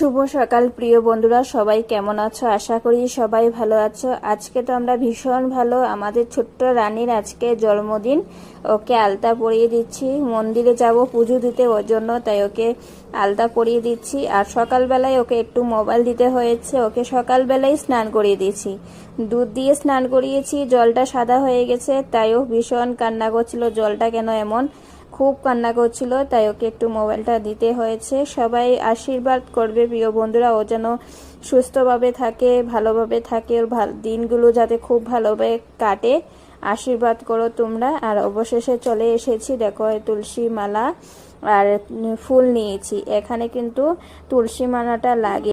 শুভ সকাল প্রিয় বন্ধুরা, সবাই কেমন আছো? আশা করি সবাই ভালো আছো। আজকে তো আমরা ভীষণ ভালো। আমাদের ছোট্ট রানীর আজকে জন্মদিন। ওকে আলতা পরিয়ে দিচ্ছি। মন্দিরে যাব পুজো দিতে, ওর জন্য তাই ওকে আলতা পরিয়ে দিচ্ছি। আর সকালবেলায় ওকে একটু মোবাইল দিতে হয়েছে। ওকে সকালবেলায় স্নান করিয়ে দিয়েছি, দুধ দিয়ে স্নান করিয়েছি। জলটা সাদা হয়ে গেছে, তাই ও ভীষণ কান্না করছিল, জলটা কেন এমন, খুব কান্না করছিল, তাই ওকে একটু মোবাইলটা দিতে হয়েছে। সবাই আশীর্বাদ করবে প্রিয় বন্ধুরা, ও যেন সুস্থভাবে থাকে, ভালোভাবে থাকে, ওর দিনগুলো যাতে খুব ভালোভাবে কাটে। আশীর্বাদ করো তোমরা। আর অবশেষে চলে এসেছি, দেখো তুলসী মালা আর ফুল নিয়েছি। এখানে কিন্তু তুলসী মালাটা লাগে।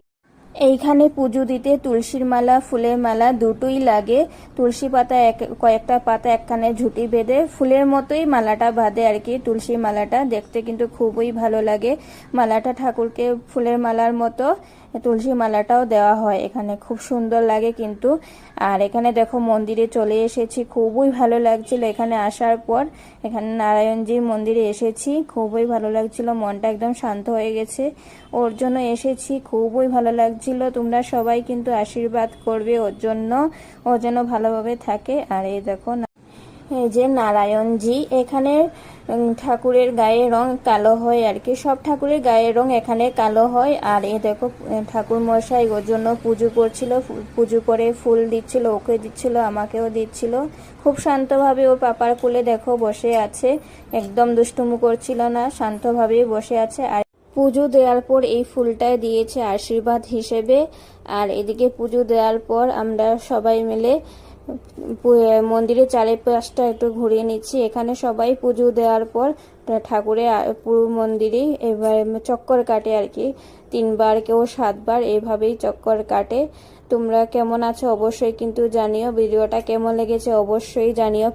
এইখানে পুজো দিতে তুলসীর মালা, ফুলের মালা দুটোই লাগে। তুলসী পাতা কয়েকটা পাতা একখানে ঝুঁটি বেঁধে ফুলের মতোই মালাটা বাঁধে আর কি। তুলসী মালাটা দেখতে কিন্তু খুবই ভালো লাগে। মালাটা ঠাকুরকে ফুলের মালার মতো তুলসী মালাটাও দেওয়া হয় এখানে, খুব সুন্দর লাগে কিন্তু। আর এখানে দেখো মন্দিরে চলে এসেছি, খুবই ভালো লাগছিল এখানে আসার পর। এখানে নারায়ণজির মন্দিরে এসেছি, খুবই ভালো লাগছিল, মনটা একদম শান্ত হয়ে গেছে। ওর জন্য এসেছি, খুবই ভালো লাগছিল। তোমরা সবাই কিন্তু আশীর্বাদ করবে ওর জন্য, ও যেন ভালোভাবে থাকে। আর এই দেখো এই যে নারায়ণজি, এখানে ঠাকুরের গায়ের রং কালো হয় আর কি। সব ঠাকুরের গায়ের রং এখানে কালো হয়। আর এই দেখো ঠাকুর মশাই ওর জন্য পুজো করছিল, পুজো করে ফুল দিচ্ছিল, ওকে দিচ্ছিল, আমাকেও দিচ্ছিল। খুব শান্তভাবে ওর পাপার কোলে দেখো বসে আছে, একদম দুষ্টুমু করছিল না, শান্তভাবেই বসে আছে। আর পুজো দেওয়ার পর এই ফুলটাই দিয়েছে আশীর্বাদ হিসেবে। আর এদিকে পুজো দেওয়ার পর আমরা সবাই মিলে মন্দিরের চারিপাশটা একটু ঘুরিয়ে নিচ্ছি। এখানে সবাই পুজো দেওয়ার পর ঠাকুরের পুরো মন্দিরে এবার চক্কর কাটে আর কি, 3বার কেউ 7বার এইভাবেই চক্কর কাটে। তোমরা কেমন আছো অবশ্যই কিন্তু জানিও, ভিডিওটা কেমন লেগেছে অবশ্যই জানিও।